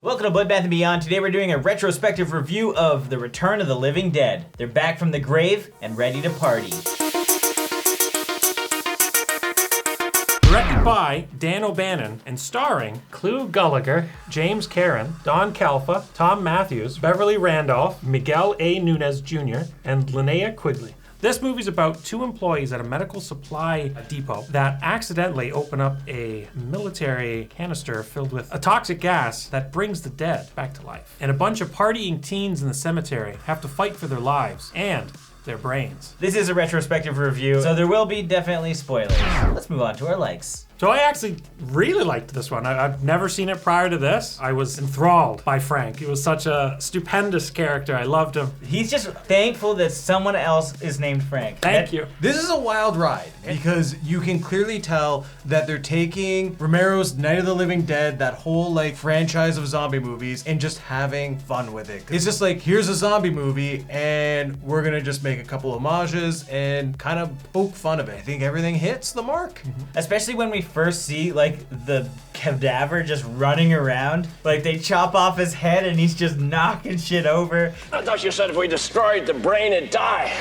Welcome to Blood, Bath & Beyond. Today we're doing a retrospective review of The Return of the Living Dead. They're back from the grave and ready to party. Directed by Dan O'Bannon and starring Clu Gulager, James Karen, Don Calfa, Thom Mathews, Beverly Randolph, Miguel A. Nunez Jr., and Linnea Quigley. This movie's about two employees at a medical supply depot that accidentally open up a military canister filled with a toxic gas that brings the dead back to life. And a bunch of partying teens in the cemetery have to fight for their lives and their brains. This is a retrospective review, so there will be definitely spoilers. Let's move on to our likes. So I actually really liked this one. I've never seen it prior to this. I was enthralled by Frank. He was such a stupendous character. I loved him. He's just thankful that someone else is named Frank. Thank you. This is a wild ride because you can clearly tell that they're taking Romero's Night of the Living Dead, that whole like franchise of zombie movies, and just having fun with it. It's just like, here's a zombie movie and we're gonna just make a couple homages and kind of poke fun of it. I think everything hits the mark. Especially when we first see like the cadaver just running around. Like they chop off his head and he's just knocking shit over. I thought you said if we destroyed the brain, it'd die.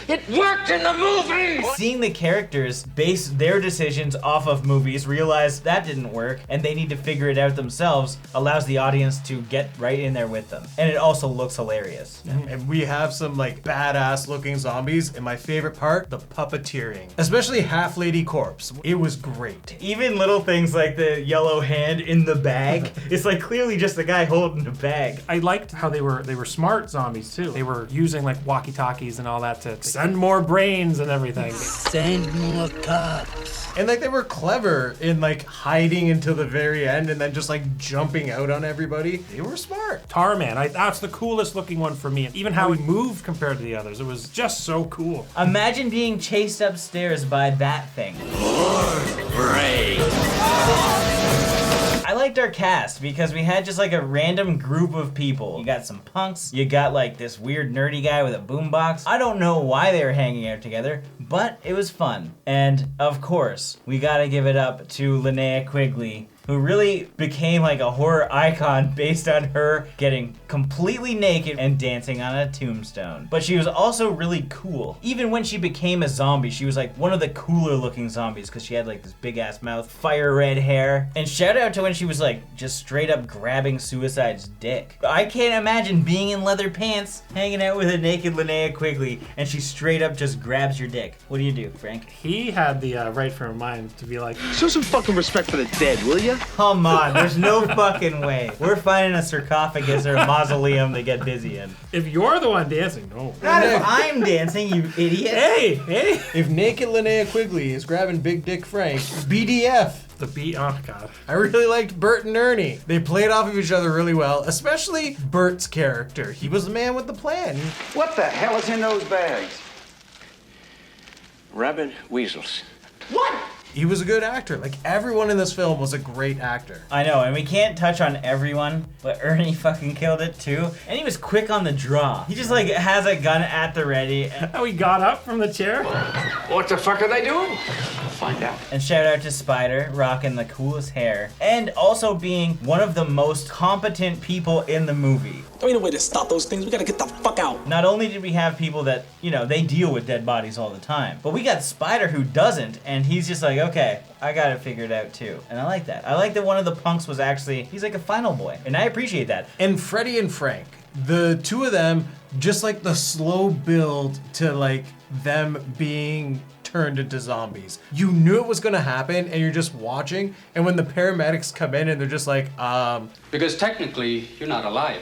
It worked in the movie! Seeing the characters base their decisions off of movies, realize that didn't work, and they need to figure it out themselves, allows the audience to get right in there with them. And it also looks hilarious. And we have some like badass looking zombies, and my favorite part, the puppeteering. Especially Half Lady Corpse. It was great. Even little things like the yellow hand in the bag, it's like clearly just the guy holding the bag. I liked how they were smart zombies too. They were using like walkie-talkies and all that to send more brains and everything. Send more cops. And like they were clever in like hiding until the very end and then just like jumping out on everybody. They were smart. Tarman, that's the coolest looking one for me. Even how he moved compared to the others, it was just so cool. Imagine being chased upstairs by that thing. I liked our cast because we had just like a random group of people. You got some punks, you got like this weird nerdy guy with a boombox. I don't know why they were hanging out together, but it was fun. And of course, we gotta give it up to Linnea Quigley, who really became like a horror icon based on her getting completely naked and dancing on a tombstone. But she was also really cool. Even when she became a zombie, she was like one of the cooler looking zombies because she had like this big ass mouth, fire red hair. And shout out to when she was like just straight up grabbing Suicide's dick. I can't imagine being in leather pants, hanging out with a naked Linnea Quigley, and she straight up just grabs your dick. What do you do, Frank? He had the right frame of mind to be like, Show some fucking respect for the dead, will you? Come on, there's no fucking way. We're finding a sarcophagus or a mausoleum to get busy in. if you're the one dancing, no. Not if I'm dancing, you idiot. Hey! If naked Linnea Quigley is grabbing Big Dick Frank, BDF. The beat, oh God. I really liked Bert and Ernie. They played off of each other really well, especially Bert's character. He was the man with the plan. What the hell is in those bags? Rabid weasels. What? He was a good actor. Like everyone in this film was a great actor. I know, and we can't touch on everyone, but Ernie fucking killed it too. And he was quick on the draw. He just like has a gun at the ready. How he got up from the chair? What the fuck are they doing? Find out. And shout out to Spider, rocking the coolest hair. And also being one of the most competent people in the movie. There ain't no way to stop those things. We gotta get the fuck out. Not only did we have people that, you know, they deal with dead bodies all the time, but we got Spider who doesn't, and he's just like, okay, I got it figured out too. And I like that. I like that one of the punks was actually, he's like a final boy, and I appreciate that. And Freddie and Frank, the two of them, just like the slow build to like them being turned into zombies. You knew it was gonna happen and you're just watching, and when the paramedics come in and they're just like, Because technically, you're not alive.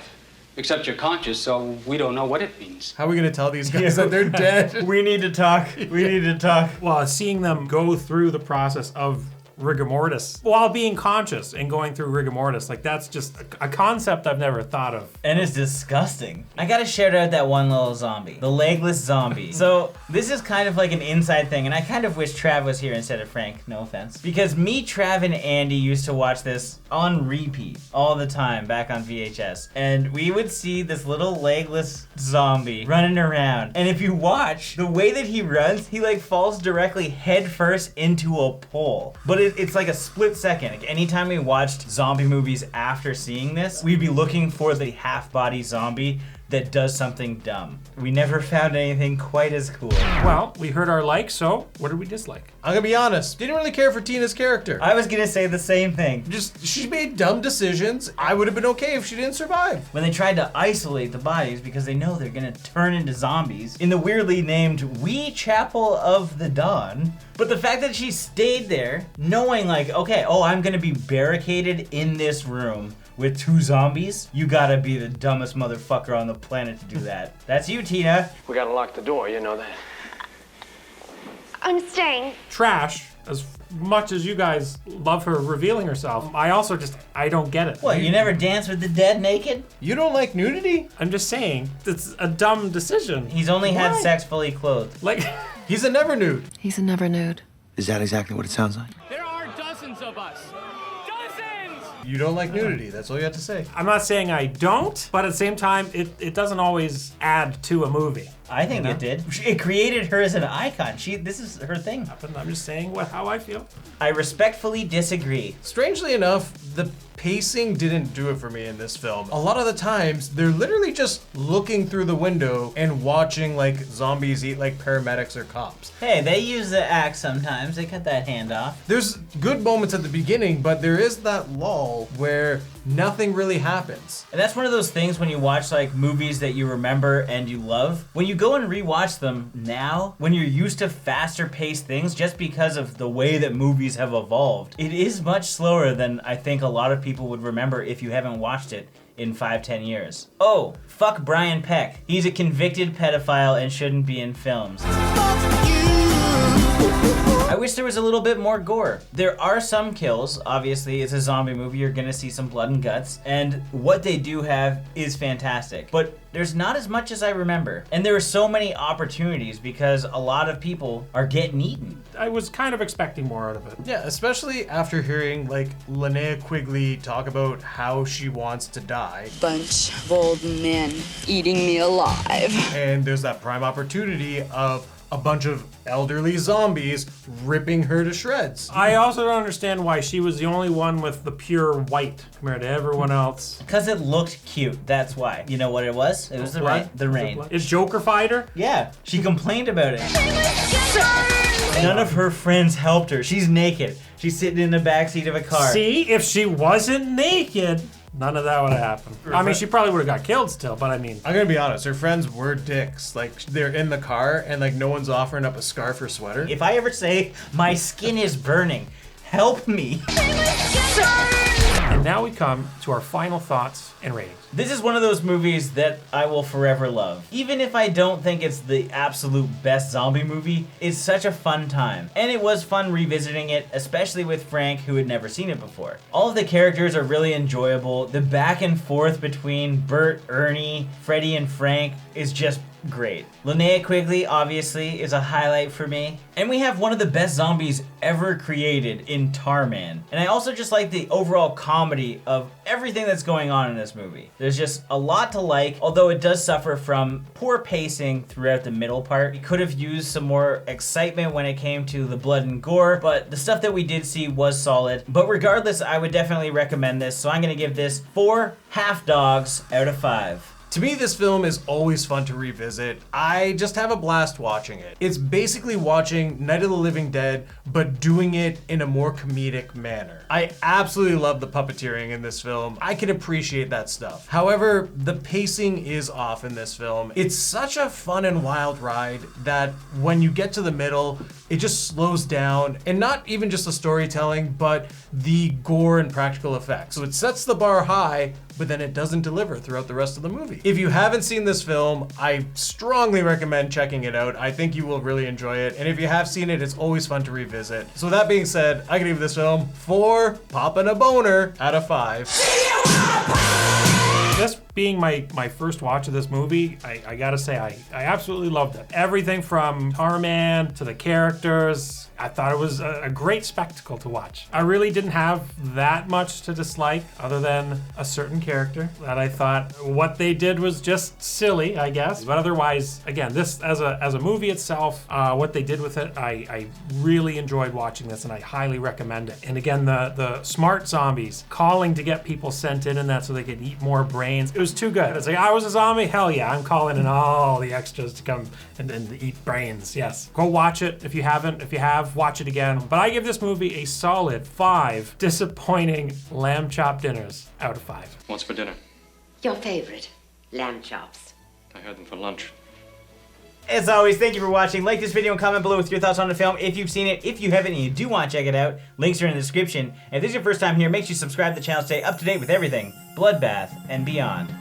Except you're conscious, so we don't know what it means. how are we gonna tell these guys that they're dead? We need to talk. We need to talk. Well, seeing them go through the process of rigor mortis while being conscious and going through rigor mortis, like that's just a concept I've never thought of. And it's disgusting. I gotta shout out that one little zombie, the legless zombie. So this is kind of like an inside thing, and I kind of wish Trav was here instead of Frank, no offense. Because me, Trav, and Andy used to watch this on repeat all the time back on VHS. And we would see this little legless zombie running around. And if you watch, the way that he runs, he like falls directly head first into a pole. But it's like a split second. Like anytime we watched zombie movies after seeing this, we'd be looking for the half-body zombie that does something dumb. We never found anything quite as cool. Well, we heard our likes, so what did we dislike? I'm gonna be honest, didn't really care for Tina's character. I was gonna say the same thing. She made dumb decisions. I would have been okay if she didn't survive. When they tried to isolate the bodies because they know they're gonna turn into zombies in the weirdly named Wee Chapel of the Dawn. But the fact that she stayed there, knowing like, okay, I'm gonna be barricaded in this room with 2 zombies, you gotta be the dumbest motherfucker on the planet to do that. That's you, Tina. We gotta lock the door, you know that. I'm staying. Trash, as much as you guys love her revealing herself, I don't get it. What, you never dance with the dead naked? You don't like nudity? I'm just saying, it's a dumb decision. He's only had sex fully clothed. Like, He's a never nude. He's a never nude. Is that exactly what it sounds like? There are dozens of us. Dozens! You don't like nudity, that's all you have to say. I'm not saying I don't, but at the same time, it doesn't always add to a movie. I think it did. It created her as an icon. This is her thing. I'm just saying how I feel. I respectfully disagree. Strangely enough, the pacing didn't do it for me in this film. A lot of the times, they're literally just looking through the window and watching like zombies eat like paramedics or cops. Hey, they use the axe sometimes. They cut that hand off. There's good moments at the beginning, but there is that lull where nothing really happens. And that's one of those things when you watch like movies that you remember and you love. When you go and rewatch them now, when you're used to faster paced things, just because of the way that movies have evolved, it is much slower than I think a lot of people would remember if you haven't watched it in 5-10 years. Oh, fuck Brian Peck. He's a convicted pedophile and shouldn't be in films. I wish there was a little bit more gore. There are some kills. Obviously, it's a zombie movie. You're gonna see some blood and guts. And what they do have is fantastic. But there's not as much as I remember. And there are so many opportunities because a lot of people are getting eaten. I was kind of expecting more out of it. Yeah, especially after hearing like Linnea Quigley talk about how she wants to die. Bunch of old men eating me alive. And there's that prime opportunity of a bunch of elderly zombies ripping her to shreds. I also don't understand why she was the only one with the pure white compared to everyone else. Because it looked cute, that's why. You know what it was? It was the rain. The rain. Is Joker fighter? Yeah, she complained about it. None of her friends helped her. She's naked. She's sitting in the backseat of a car. See, if she wasn't naked, none of that would have happened. I mean, she probably would have got killed still, but I mean. I'm gonna be honest, her friends were dicks. Like, they're in the car and like no one's offering up a scarf or sweater. If I ever say, my skin is burning, help me. And now we come to our final thoughts and ratings. This is one of those movies that I will forever love. Even if I don't think it's the absolute best zombie movie, it's such a fun time. And it was fun revisiting it, especially with Frank, who had never seen it before. All of the characters are really enjoyable. The back and forth between Bert, Ernie, Freddie, and Frank is just great. Linnea Quigley, obviously, is a highlight for me. And we have one of the best zombies ever created in Tarman. And I also just like the overall comedy of everything that's going on in this movie. There's just a lot to like, although it does suffer from poor pacing throughout the middle part. We could have used some more excitement when it came to the blood and gore, but the stuff that we did see was solid. But regardless, I would definitely recommend this, so I'm gonna give this 4 half dogs out of 5. To me, this film is always fun to revisit. I just have a blast watching it. It's basically watching Night of the Living Dead, but doing it in a more comedic manner. I absolutely love the puppeteering in this film. I can appreciate that stuff. However, the pacing is off in this film. It's such a fun and wild ride that when you get to the middle, it just slows down, and not even just the storytelling, but the gore and practical effects. So it sets the bar high, but then it doesn't deliver throughout the rest of the movie. If you haven't seen this film, I strongly recommend checking it out. I think you will really enjoy it. And if you have seen it, it's always fun to revisit. So that being said, I can give this film 4 poppin' a boner out of 5. This Being my first watch of this movie, I gotta say, I absolutely loved it. Everything from Tarman to the characters, I thought it was a great spectacle to watch. I really didn't have that much to dislike other than a certain character that I thought what they did was just silly, I guess. But otherwise, again, this as a movie itself, what they did with it, I really enjoyed watching this and I highly recommend it. And again, the smart zombies calling to get people sent in and that so they could eat more brains. It was too good. It's like, I was a zombie? Hell yeah, I'm calling in all the extras to come and eat brains. Yes. Go watch it if you haven't. If you have, watch it again. But I give this movie a solid 5 disappointing lamb chop dinners out of 5. What's for dinner? Your favorite, lamb chops. I had them for lunch. As always, thank you for watching. Like this video and comment below with your thoughts on the film if you've seen it. If you haven't and you do want to check it out, links are in the description. And if this is your first time here, make sure you subscribe to the channel to stay up to date with everything Bloodbath and beyond.